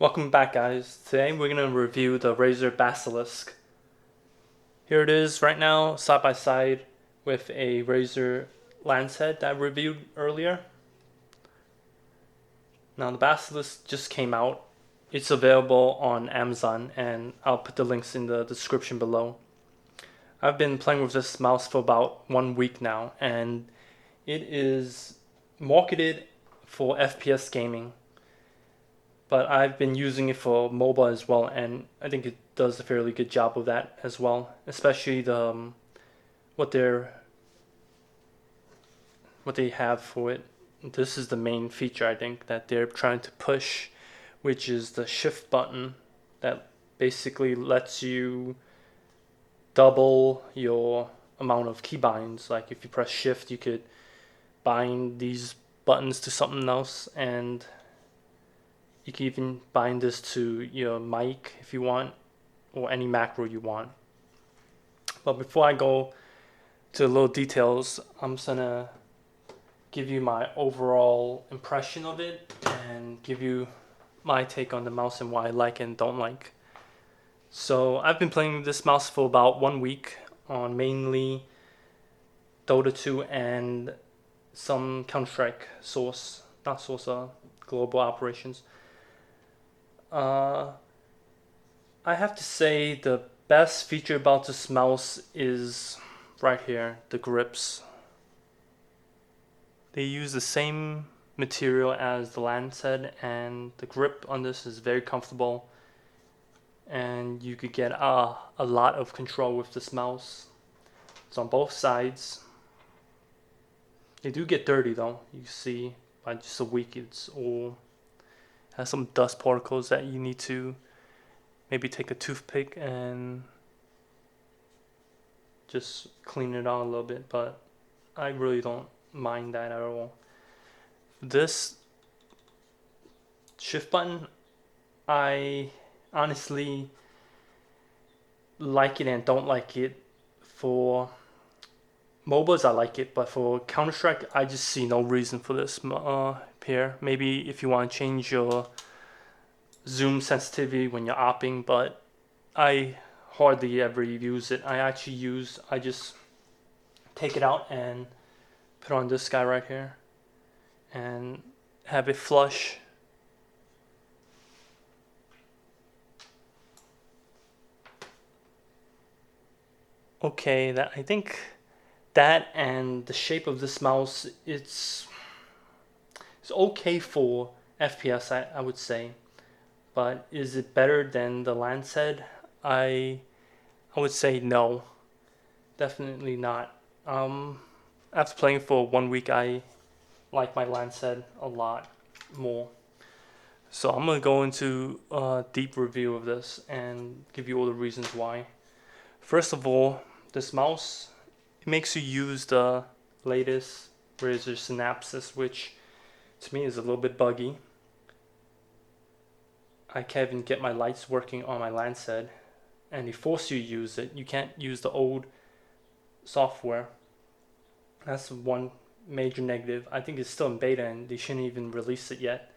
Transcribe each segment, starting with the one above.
Welcome back, guys. Today we're going to review the Razer Basilisk. Here it is right now, side by side with a Razer Lancehead that I reviewed earlier. Now the Basilisk just came out. It's available on Amazon and I'll put the links in the description below. I've been playing with this mouse for about 1 week now and it is marketed for FPS gaming. But I've been using it for mobile as well, and I think it does a fairly good job of that as well. Especially what they're what they have for it. This is the main feature I think that they're trying to push, which is the shift button that basically lets you double your amount of keybinds. Like if you press shift, you could bind these buttons to something else, and you can even bind this to your mic if you want, or any macro you want. But before I go to the little details, I'm just gonna give you my overall impression of it and give you my take on the mouse and what I like and don't like. So I've been playing this mouse for about 1 week on mainly Dota 2 and some Counter-Strike source, not source, global operations. I have to say the best feature about this mouse is right here, the grips. They use the same material as the Lancehead, and the grip on this is very comfortable, and you could get a lot of control with this mouse. It's on both sides. They do get dirty though. You see, by just a week, it's all has some dust particles that you need to maybe take a toothpick and just clean it out a little bit, but I really don't mind that at all. This shift button, I honestly like it and don't like it. For mobiles, I like it, but for Counter Strike, I just see no reason for this here. Maybe if you want to change your zoom sensitivity when you're opping, but I hardly ever use it. I just take it out and put on this guy right here and have it flush. Okay, that I think that and the shape of this mouse, it's okay for FPS, I would say, but is it better than the Lancehead? I I would say no, definitely not. After playing for 1 week, I like my Lancehead a lot more. So I'm gonna go into a deep review of this and give you all the reasons why. First of all, this mouse, it makes you use the latest Razer Synapses, which to me is a little bit buggy. I can't even get my lights working on my Lancehead, and they force you to use it. You can't use the old software. That's one major negative. I think it's still in beta and they shouldn't even release it yet.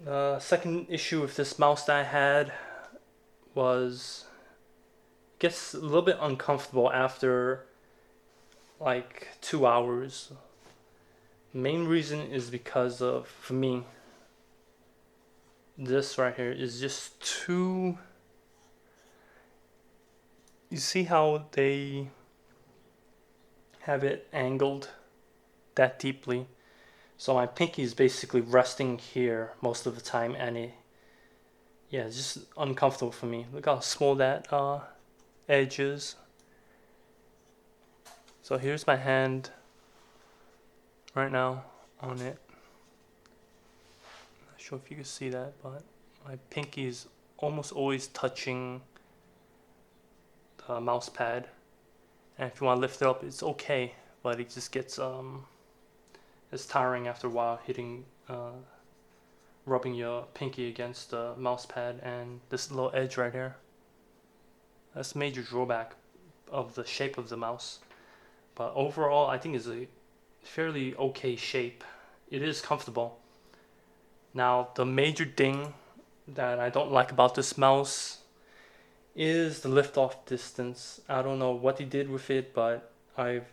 The second issue with this mouse that I had was it gets a little bit uncomfortable after like 2 hours. Main reason is because of, for me, this right here is just too. You see how they have it angled that deeply? So my pinky is basically resting here most of the time, and it's just uncomfortable for me. Look how small that edge is. So here's my hand right now on it. Not sure if you can see that, but my pinky is almost always touching the mouse pad. And if you want to lift it up, it's okay, but it just gets it's tiring after a while hitting rubbing your pinky against the mouse pad and this little edge right here. That's a major drawback of the shape of the mouse. But overall, I think it's a fairly okay shape. It is comfortable. Now, the major thing that I don't like about this mouse is the lift off distance. I don't know what they did with it, but I've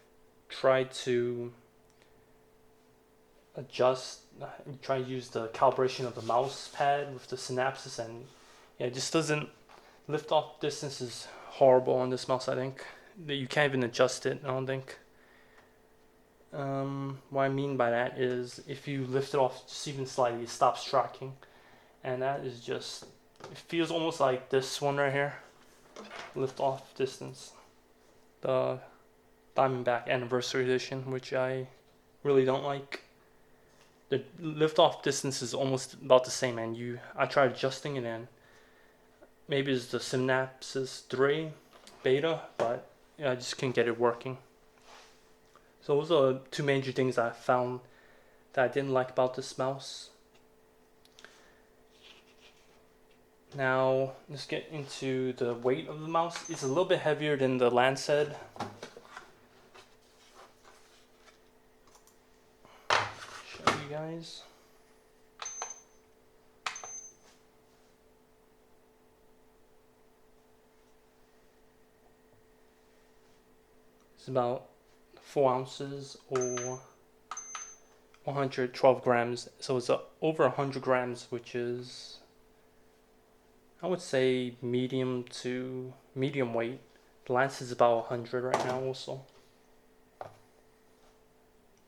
tried to try to use the calibration of the mouse pad with the synapses, and yeah, it just doesn't. Lift off distance is horrible on this mouse, I think. You can't even adjust it, I don't think. What I mean by that is if you lift it off just even slightly, it stops tracking. And that is just, it feels almost like this one right here. Lift off distance. The Diamondback Anniversary Edition, which I really don't like. The lift off distance is almost about the same, and I tried adjusting it, and maybe it's the Synapses 3 beta, but I just couldn't get it working. So those are two major things I found that I didn't like about this mouse. Now let's get into the weight of the mouse. It's a little bit heavier than the Lancehead. Show you guys. It's about 4 ounces or 112 grams. So it's over 100 grams, which is, I would say, medium to medium weight. The Lance is about 100 right now also.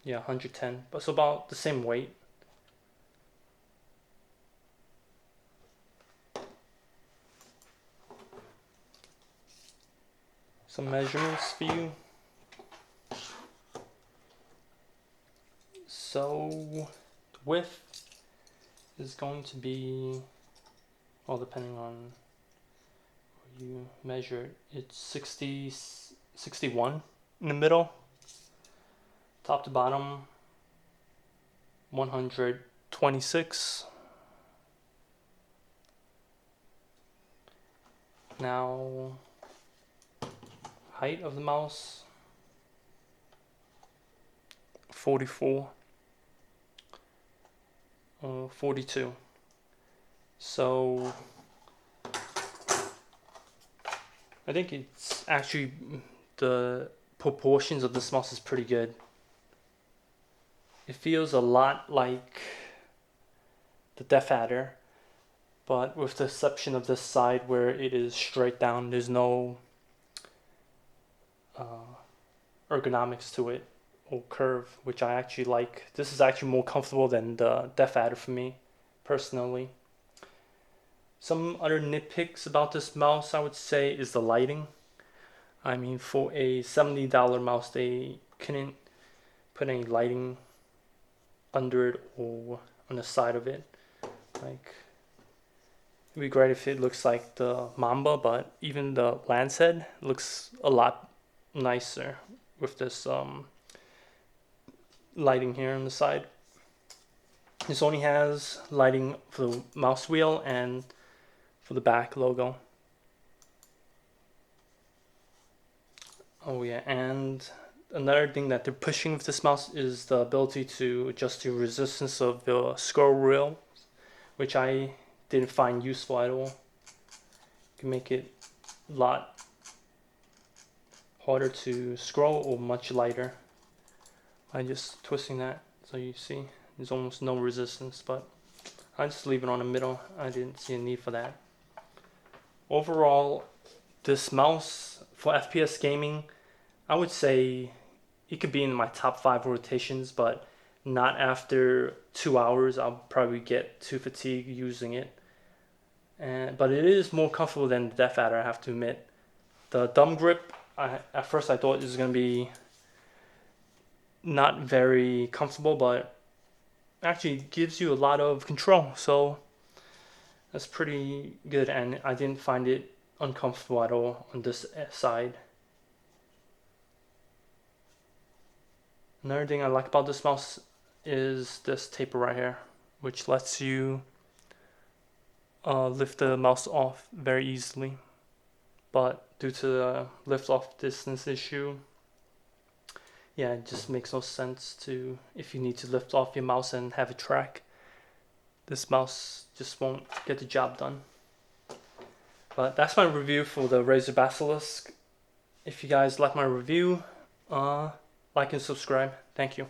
Yeah, 110, but it's about the same weight. Some measurements for you. So the width is going to be, well, depending on where you measure it, it's 61 in the middle. Top to bottom, 126. Now, height of the mouse, 44. 42. So I think it's actually, the proportions of this mouse is pretty good. It feels a lot like the Death Adder, but with the exception of this side where it is straight down. There's no ergonomics to it or curve, which I actually like. This is actually more comfortable than the Death Adder for me, personally. Some other nitpicks about this mouse, I would say, is the lighting. I mean, for a $70 mouse, they couldn't put any lighting under it or on the side of it. Like, it'd be great if it looks like the Mamba, but even the Lancehead looks a lot nicer with this lighting here on the side. This only has lighting for the mouse wheel and for the back logo. Oh yeah, and another thing that they're pushing with this mouse is the ability to adjust the resistance of the scroll wheel, which I didn't find useful at all. You can make it a lot harder to scroll or much lighter by just twisting that. So you see there's almost no resistance, but I just leave it on the middle. I didn't see a need for that. Overall, this mouse for FPS gaming, I would say it could be in my top 5 rotations, but not after 2 hours. I'll probably get too fatigued using it. But it is more comfortable than the Death Adder, I have to admit. The thumb grip, at first I thought it was going to be not very comfortable, but actually gives you a lot of control. So that's pretty good, and I didn't find it uncomfortable at all on this side. Another thing I like about this mouse is this taper right here, which lets you lift the mouse off very easily. But due to the lift off distance issue, yeah, it just makes no sense to, if you need to lift off your mouse and have it track. this mouse just won't get the job done. But that's my review for the Razer Basilisk. If you guys like my review, like and subscribe. Thank you.